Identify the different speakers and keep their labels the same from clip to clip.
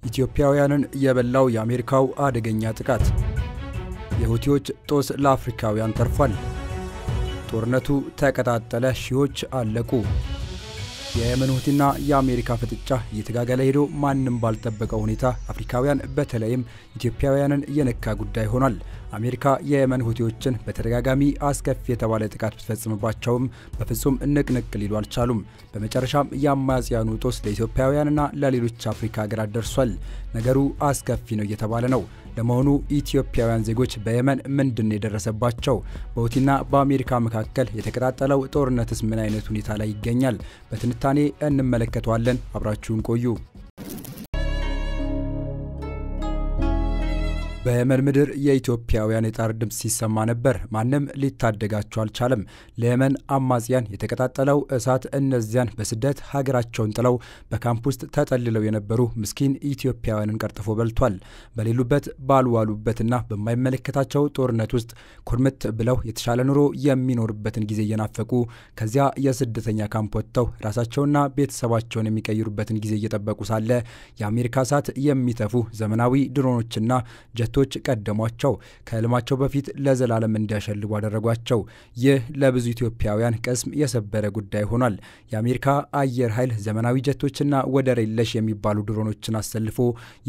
Speaker 1: ኢትዮጵያውያንን የበላው የአሜሪካው አደገኛ ጥቃት የሁቲዎች ጦስ ለአፍሪካውያን ተርፏል። ጦርነቱ ተቀጣጠለ፣ ሺዎች አለቁ። የየመን ሁቲና የአሜሪካ ፍጥጫ እየተጋጋለ ሄዶ ማንንም ባልጠበቀው ሁኔታ አፍሪካውያን በተለይም ኢትዮጵያውያንን የነካ ጉዳይ ሆኗል። አሜሪካ የየመን ሁቲዎችን በተደጋጋሚ አስከፊ የተባለ ጥቃት ብትፈጽምባቸውም በፍጹም ንቅንቅ ሊሉ አልቻሉም። በመጨረሻም የአማጽያኑ ጦስ ለኢትዮጵያውያንና ለሌሎች አፍሪካ ሀገራት ደርሷል። ነገሩ አስከፊ ነው እየተባለ ነው። ለመሆኑ ኢትዮጵያውያን ዜጎች በየመን ምንድነው የደረሰባቸው? በሁቲና በአሜሪካ መካከል የተቀጣጠለው ጦርነትስ ምን አይነት ሁኔታ ላይ ይገኛል? በትንታኔ እንመለከተዋለን። አብራችሁን ቆዩ። በየመን ምድር የኢትዮጵያውያን የጣር ድምጽ ሲሰማ ነበር። ማንም ሊታደጋቸው አልቻለም። ለየመን አማጽያን የተቀጣጠለው እሳት እነዚያን በስደት ሀገራቸውን ጥለው በካምፕ ውስጥ ተጠልለው የነበሩ ምስኪን ኢትዮጵያውያንን ቀርጥፎ በልቷል። በሌሉበት ባልዋሉበትና በማይመለከታቸው ጦርነት ውስጥ ኩርምት ብለው የተሻለ ኑሮ የሚኖርበትን ጊዜ እየናፈቁ ከዚያ የስደተኛ ካምፕ ወጥተው ራሳቸውና ቤተሰባቸውን የሚቀይሩበትን ጊዜ እየጠበቁ ሳለ የአሜሪካ እሳት የሚተፉ ዘመናዊ ድሮኖችና ጀቶች ቀደሟቸው። ከህልማቸው በፊት ለዘላለም እንዲያሸልቡ አደረጓቸው። ይህ ለብዙ ኢትዮጵያውያን ቅስም የሰበረ ጉዳይ ሆኗል። የአሜሪካ አየር ኃይል ዘመናዊ ጀቶችና ወደር የለሽ የሚባሉ ድሮኖችን አሰልፎ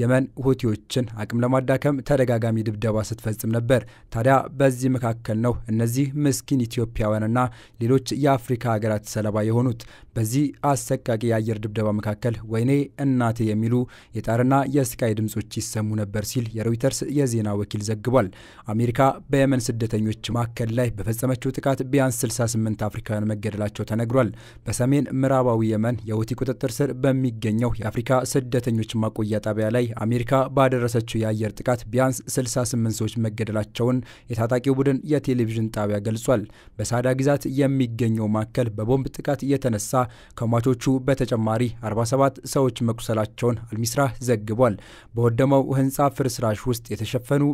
Speaker 1: የመን ሁቲዎችን አቅም ለማዳከም ተደጋጋሚ ድብደባ ስትፈጽም ነበር። ታዲያ በዚህ መካከል ነው እነዚህ ምስኪን ኢትዮጵያውያንና ሌሎች የአፍሪካ ሀገራት ሰለባ የሆኑት። በዚህ አሰቃቂ የአየር ድብደባ መካከል ወይኔ እናቴ የሚሉ የጣርና የስቃይ ድምጾች ይሰሙ ነበር ሲል የሮይተርስ የዜና ወኪል ዘግቧል። አሜሪካ በየመን ስደተኞች ማዕከል ላይ በፈጸመችው ጥቃት ቢያንስ 68 አፍሪካውያን መገደላቸው ተነግሯል። በሰሜን ምዕራባዊ የመን የሁቲ ቁጥጥር ስር በሚገኘው የአፍሪካ ስደተኞች ማቆያ ጣቢያ ላይ አሜሪካ ባደረሰችው የአየር ጥቃት ቢያንስ 68 ሰዎች መገደላቸውን የታጣቂው ቡድን የቴሌቪዥን ጣቢያ ገልጿል። በሳዳ ግዛት የሚገኘው ማዕከል በቦምብ ጥቃት የተነሳ ከሟቾቹ በተጨማሪ 47 ሰዎች መቁሰላቸውን አልሚስራህ ዘግቧል። በወደመው ህንጻ ፍርስራሽ ውስጥ የተሸፈኑ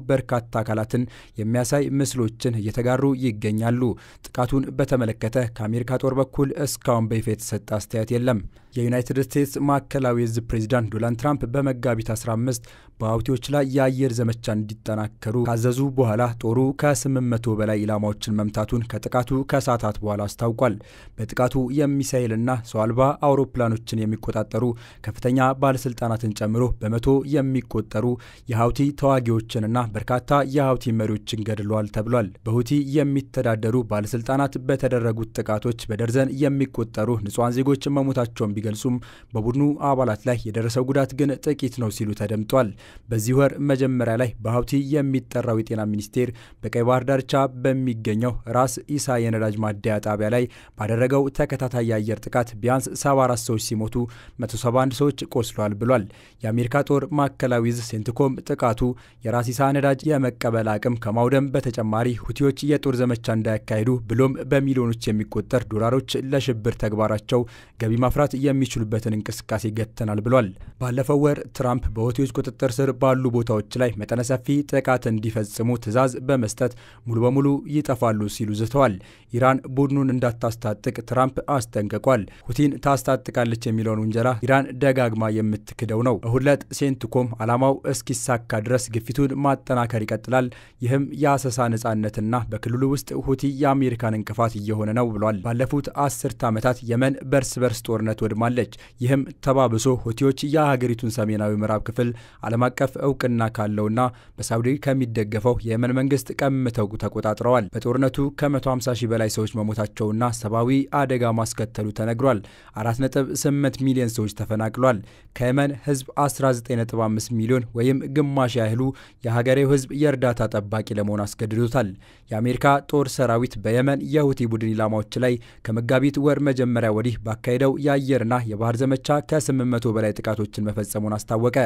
Speaker 1: በርካታ አካላትን የሚያሳይ ምስሎችን እየተጋሩ ይገኛሉ። ጥቃቱን በተመለከተ ከአሜሪካ ጦር በኩል እስካሁን በይፋ የተሰጠ አስተያየት የለም። የዩናይትድ ስቴትስ ማዕከላዊ እዝ ፕሬዝዳንት ዶናልድ ትራምፕ በመጋቢት 15 በሁቲዎች ላይ የአየር ዘመቻ እንዲጠናከሩ ካዘዙ በኋላ ጦሩ ከ800 በላይ ኢላማዎችን መምታቱን ከጥቃቱ ከሰዓታት በኋላ አስታውቋል። በጥቃቱ የሚሳኤልና ሰው አልባ አውሮፕላኖችን የሚቆጣጠሩ ከፍተኛ ባለስልጣናትን ጨምሮ በመቶ የሚቆጠሩ የሁቲ ተዋጊዎችንና በርካታ የሁቲ መሪዎችን ገድለዋል ተብሏል። በሁቲ የሚተዳደሩ ባለስልጣናት በተደረጉት ጥቃቶች በደርዘን የሚቆጠሩ ንጹሃን ዜጎች መሞታቸውን ቢገልጹም በቡድኑ አባላት ላይ የደረሰው ጉዳት ግን ጥቂት ነው ሲሉ ተደምጧል። በዚህ ወር መጀመሪያ ላይ በሁቲ የሚጠራው የጤና ሚኒስቴር በቀይ ባህር ዳርቻ በሚገኘው ራስ ኢሳ የነዳጅ ማደያ ጣቢያ ላይ ባደረገው ተከታታይ የአየር ጥቃት ቢያንስ 74 ሰዎች ሲሞቱ 171 ሰዎች ቆስለዋል ብሏል። የአሜሪካ ጦር ማዕከላዊ እዝ ሴንትኮም ጥቃቱ የራስ ኢሳ ነዳጅ የመቀበል አቅም ከማውደም በተጨማሪ ሁቲዎች የጦር ዘመቻ እንዳያካሂዱ ብሎም በሚሊዮኖች የሚቆጠር ዶላሮች ለሽብር ተግባራቸው ገቢ ማፍራት የሚችሉበትን እንቅስቃሴ ገተናል ብሏል። ባለፈው ወር ትራምፕ በሁቲዎች ቁጥጥር ስር ባሉ ቦታዎች ላይ መጠነ ሰፊ ጥቃት እንዲፈጽሙ ትዕዛዝ በመስጠት ሙሉ በሙሉ ይጠፋሉ ሲሉ ዝተዋል። ኢራን ቡድኑን እንዳታስታጥቅ ትራምፕ አስጠንቅቋል። ሁቲን ታስታጥቃለች የሚለውን ውንጀላ ኢራን ደጋግማ የምትክደው ነው። እሁድ ዕለት ሴንትኮም ዓላማው እስኪሳካ ድረስ ግፊቱን ማጠናከር ይቀጥላል። ይህም የአሰሳ ነጻነትና በክልሉ ውስጥ ሁቲ የአሜሪካን እንቅፋት እየሆነ ነው ብሏል። ባለፉት 10 ዓመታት የመን በርስ በርስ ጦርነት ወድማለች። ይህም ተባብሶ ሁቲዎች የሀገሪቱን ሰሜናዊ ምዕራብ ክፍል ዓለም አቀፍ እውቅና ካለውና በሳውዲ ከሚደገፈው የየመን መንግስት ቀምተው ተቆጣጥረዋል። በጦርነቱ ከ150 ሺህ በላይ ሰዎች መሞታቸውና ሰብአዊ አደጋ ማስከተሉ ተነግሯል። 4.8 ሚሊዮን ሰዎች ተፈናቅሏል። ከየመን ህዝብ 19.5 ሚሊዮን ወይም ግማሽ ያህሉ የሀገሬው ህዝብ የእርዳታ ጠባቂ ለመሆን አስገድዶታል። የአሜሪካ ጦር ሰራዊት በየመን የሁቲ ቡድን ኢላማዎች ላይ ከመጋቢት ወር መጀመሪያ ወዲህ ባካሄደው የአየርና የባህር ዘመቻ ከ800 በላይ ጥቃቶችን መፈጸሙን አስታወቀ።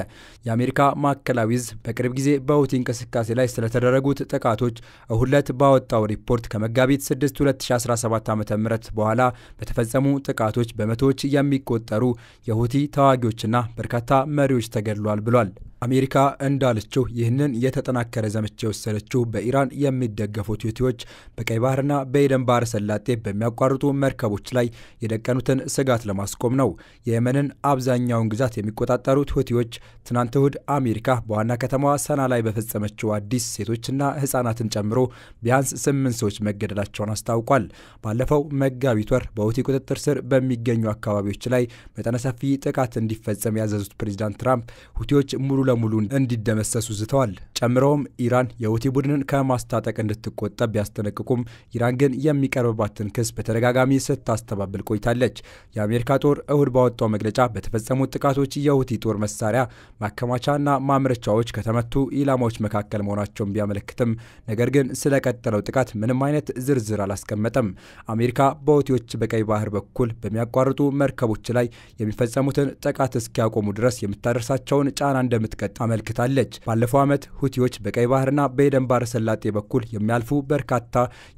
Speaker 1: የአሜሪካ ማዕከላዊ እዝ በቅርብ ጊዜ በሁቲ እንቅስቃሴ ላይ ስለተደረጉት ጥቃቶች እሁድ ዕለት ባወጣው ሪፖርት ከመጋቢት 6 2017 ዓ.ም በኋላ በተፈጸሙ ጥቃቶች በመቶዎች የሚቆጠሩ የሁቲ ተዋጊዎችና በርካታ መሪዎች ተገድለዋል ብሏል። አሜሪካ እንዳለችው ይህንን የተጠናከረ ዘመቻ የወሰደችው በኢራን የሚደገፉት ሁቲዎች በቀይ ባህርና በኤደን ባህረ ሰላጤ በሚያቋርጡ መርከቦች ላይ የደቀኑትን ስጋት ለማስቆም ነው። የየመንን አብዛኛውን ግዛት የሚቆጣጠሩት ሁቲዎች ትናንት እሁድ አሜሪካ በዋና ከተማዋ ሰና ላይ በፈጸመችው አዲስ ሴቶችና ሕፃናትን ጨምሮ ቢያንስ 8 ሰዎች መገደላቸውን አስታውቋል። ባለፈው መጋቢት ወር በሁቲ ቁጥጥር ስር በሚገኙ አካባቢዎች ላይ መጠነ ሰፊ ጥቃት እንዲፈጸም ያዘዙት ፕሬዚዳንት ትራምፕ ሁቲዎች ሙሉ ለሙሉ እንዲደመሰሱ ዝተዋል። ጨምረውም ኢራን የሁቲ ቡድንን ከማስታጠቅ እንድትቆጠብ ቢያስጠነቅቁም ኢራን ግን የሚቀርብባትን ክስ በተደጋጋሚ ስታስተባብል ቆይታለች። የአሜሪካ ጦር እሁድ ባወጣው መግለጫ በተፈጸሙት ጥቃቶች የሁቲ ጦር መሳሪያ ማከማቻና ማምረቻዎች ከተመቱ ኢላማዎች መካከል መሆናቸውን ቢያመለክትም ነገር ግን ስለቀጠለው ጥቃት ምንም አይነት ዝርዝር አላስቀመጠም። አሜሪካ በሁቲዎች በቀይ ባህር በኩል በሚያቋርጡ መርከቦች ላይ የሚፈጸሙትን ጥቃት እስኪያቆሙ ድረስ የምታደርሳቸውን ጫና እንደምትቀጥል አመልክታለች። ባለፈው ዓመት ሁቲዎች በቀይ ባህርና በኤደን ባህረ ሰላጤ በኩል የሚያልፉ በርካታ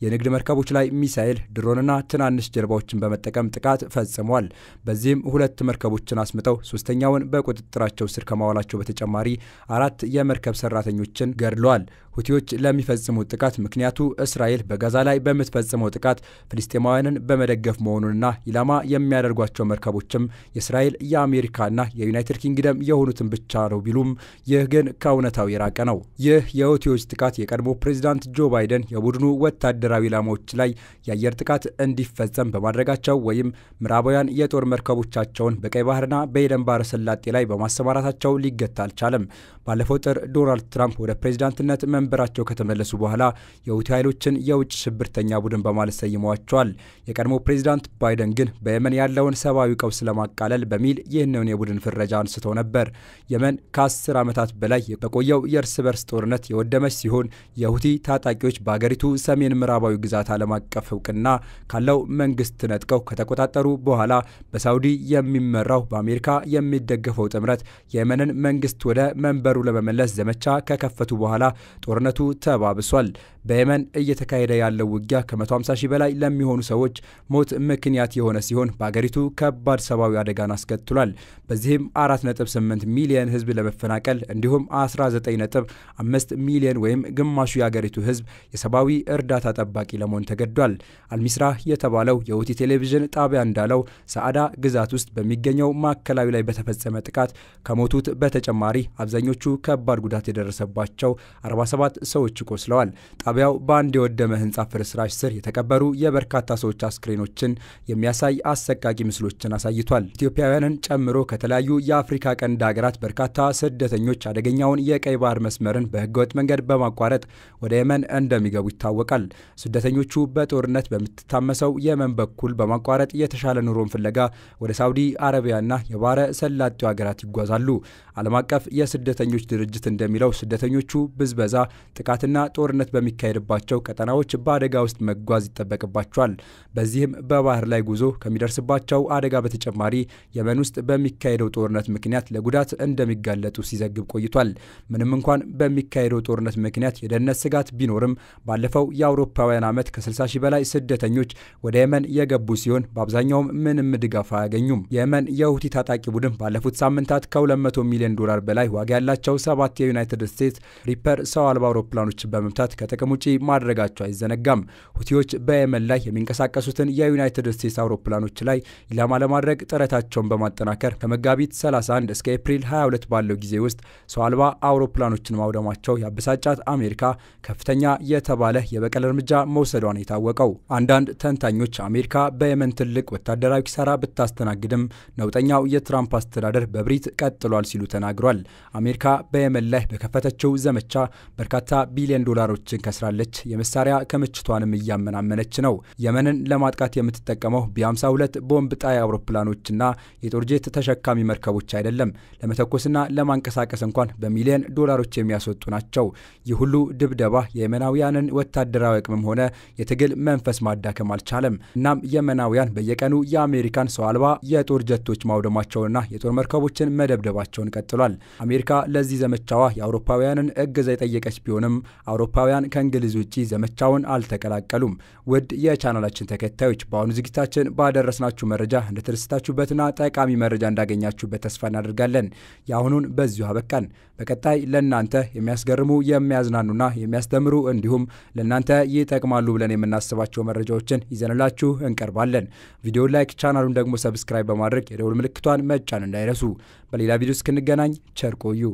Speaker 1: የንግድ መርከቦች ላይ ሚሳኤል፣ ድሮንና ትናንሽ ጀልባዎችን በመጠቀም ጥቃት ፈጽመዋል። በዚህም 2 መርከቦችን አስምጠው 3ኛውን በቁጥጥራቸው ስር ከማዋላቸው በተጨማሪ 4 የመርከብ ሰራተኞችን ገድለዋል። ሁቲዎች ለሚፈጽሙት ጥቃት ምክንያቱ እስራኤል በጋዛ ላይ በምትፈጽመው ጥቃት ፍልስጤማውያንን በመደገፍ መሆኑንና ኢላማ የሚያደርጓቸው መርከቦችም የእስራኤል የአሜሪካና የዩናይትድ ኪንግደም የሆኑትን ብቻ ነው ቢሉም ይህ ግን ከእውነታው የራቀ ነው። ይህ የሁቲዎች ጥቃት የቀድሞ ፕሬዚዳንት ጆ ባይደን የቡድኑ ወታደራዊ ኢላማዎች ላይ የአየር ጥቃት እንዲፈጸም በማድረጋቸው ወይም ምዕራባውያን የጦር መርከቦቻቸውን በቀይ ባህርና በኤደን ባህረ ሰላጤ ላይ በማሰማራታቸው ሊገታ አልቻለም። ባለፈው ጥር ዶናልድ ትራምፕ ወደ ፕሬዚዳንትነት መንበራቸው ከተመለሱ በኋላ የሁቲ ኃይሎችን የውጭ ሽብርተኛ ቡድን በማለት ሰይመዋቸዋል። የቀድሞ ፕሬዚዳንት ባይደን ግን በየመን ያለውን ሰብአዊ ቀውስ ለማቃለል በሚል ይህንን የቡድን ፍረጃ አንስተው ነበር። የመን ከ10 ዓመታት በላይ በቆየው የእርስ በርስ ጦርነት የወደመች ሲሆን የሁቲ ታጣቂዎች በአገሪቱ ሰሜን ምዕራባዊ ግዛት ዓለም አቀፍ እውቅና ካለው መንግስት ነጥቀው ከተቆጣጠሩ በኋላ በሳውዲ የሚመራው በአሜሪካ የሚደገፈው ጥምረት የየመንን መንግስት ወደ መንበሩ ለመመለስ ዘመቻ ከከፈቱ በኋላ ጦርነቱ ተባብሷል። በየመን እየተካሄደ ያለው ውጊያ ከ150 ሺህ በላይ ለሚሆኑ ሰዎች ሞት ምክንያት የሆነ ሲሆን በአገሪቱ ከባድ ሰብአዊ አደጋን አስከትሏል። በዚህም 4.8 ሚሊዮን ህዝብ ለመፈናቀል እንዲሁም 19.5 ሚሊዮን ወይም ግማሹ የአገሪቱ ህዝብ የሰብአዊ እርዳታ ጠባቂ ለመሆን ተገዷል። አልሚስራህ የተባለው የሁቲ ቴሌቪዥን ጣቢያ እንዳለው ሰዓዳ ግዛት ውስጥ በሚገኘው ማዕከላዊ ላይ በተፈጸመ ጥቃት ከሞቱት በተጨማሪ አብዛኞቹ ከባድ ጉዳት የደረሰባቸው 47 ሰዎች ቆስለዋል። ጣቢያው በአንድ የወደመ ህንጻ ፍርስራሽ ስር የተቀበሩ የበርካታ ሰዎች አስክሬኖችን የሚያሳይ አሰቃቂ ምስሎችን አሳይቷል። ኢትዮጵያውያንን ጨምሮ ከተለያዩ የአፍሪካ ቀንድ ሀገራት በርካታ ስደተኞች አደገኛውን የቀይ ባህር መስመርን በህገወጥ መንገድ በማቋረጥ ወደ የመን እንደሚገቡ ይታወቃል። ስደተኞቹ በጦርነት በምትታመሰው የመን በኩል በማቋረጥ የተሻለ ኑሮን ፍለጋ ወደ ሳውዲ አረቢያና የባህረ ሰላጤው ሀገራት ይጓዛሉ። ዓለም አቀፍ የስደተኞች ድርጅት እንደሚለው ስደተኞቹ ብዝበዛ፣ ጥቃትና ጦርነት በሚካሄድባቸው ቀጠናዎች በአደጋ ውስጥ መጓዝ ይጠበቅባቸዋል። በዚህም በባህር ላይ ጉዞ ከሚደርስባቸው አደጋ በተጨማሪ የመን ውስጥ በሚካሄደው ጦርነት ምክንያት ለጉዳት እንደሚጋለጡ ሲዘግብ ቆይቷል። ምንም እንኳን በሚካሄደው ጦርነት ምክንያት የደህንነት ስጋት ቢኖርም ባለፈው የአውሮፓውያን ዓመት ከ60 ሺህ በላይ ስደተኞች ወደ የመን የገቡ ሲሆን በአብዛኛውም ምንም ድጋፍ አያገኙም። የየመን የሁቲ ታጣቂ ቡድን ባለፉት ሳምንታት ከ200 ሚሊዮን ዶላር በላይ ዋጋ ያላቸው 7 የዩናይትድ ስቴትስ ሪፐር ሰው አልባ አውሮፕላኖችን በመምታት ከጥቅም ውጪ ማድረጋቸው አይዘነጋም። ሁቲዎች በየመን ላይ የሚንቀሳቀሱትን የዩናይትድ ስቴትስ አውሮፕላኖች ላይ ኢላማ ለማድረግ ጥረታቸውን በማጠናከር ከመጋቢት 31 እስከ ኤፕሪል 22 ባለው ጊዜ ውስጥ ሰው አልባ አውሮፕላኖችን ማውደማቸው ያበሳጫት አሜሪካ ከፍተኛ የተባለ የበቀል እርምጃ መውሰዷን የታወቀው። አንዳንድ ተንታኞች አሜሪካ በየመን ትልቅ ወታደራዊ ኪሳራ ብታስተናግድም ነውጠኛው የትራምፕ አስተዳደር በብሪት ቀጥሏል ሲሉ ተናግሯል። አሜሪካ በየመን ላይ በከፈተችው ዘመቻ በርካታ ቢሊዮን ዶላሮችን ከስራለች። የመሳሪያ ክምችቷንም እያመናመነች ነው። የመንን ለማጥቃት የምትጠቀመው ቢ52 ቦምብ ጣይ አውሮፕላኖችና የጦር ጄት ተሸካሚ መርከቦች አይደለም። ለመተኮስና ለማንቀሳቀስ እንኳን በሚሊዮን ዶላሮች የሚያስወጡ ናቸው። ይህ ሁሉ ድብደባ የየመናውያንን ወታደራዊ አቅምም ሆነ የትግል መንፈስ ማዳከም አልቻለም። እናም የመናውያን በየቀኑ የአሜሪካን ሰው አልባ የጦር ጀቶች ማውደማቸውና የጦር መርከቦችን መደብደባቸውን ቀጥሏል። አሜሪካ ለዚህ ዘመቻዋ የአውሮፓውያንን እገዛ የጠየቀች ቢሆንም አውሮፓውያን ከእንግሊዝ ውጪ ዘመቻውን አልተቀላቀሉም። ውድ የቻናላችን ተከታዮች በአሁኑ ዝግጅታችን ባደረስናችሁ መረጃ እንደተደሰታችሁበትና ጠቃሚ መረጃ እንዳገኛችሁበት ተስፋ እናደርጋለን። የአሁኑን በዚሁ አበቃን። በቀጣይ ለእናንተ የሚያስገርሙ የሚያዝናኑና የሚያስተምሩ እንዲሁም ለእናንተ ይጠቅማሉ ብለን የምናስባቸው መረጃዎችን ይዘንላችሁ እንቀርባለን። ቪዲዮ ላይክ፣ ቻናሉን ደግሞ ሰብስክራይብ በማድረግ የደውል ምልክቷን መጫን እንዳይረሱ። በሌላ ቪዲዮ እስክንገናኝ ቸር ቆዩ።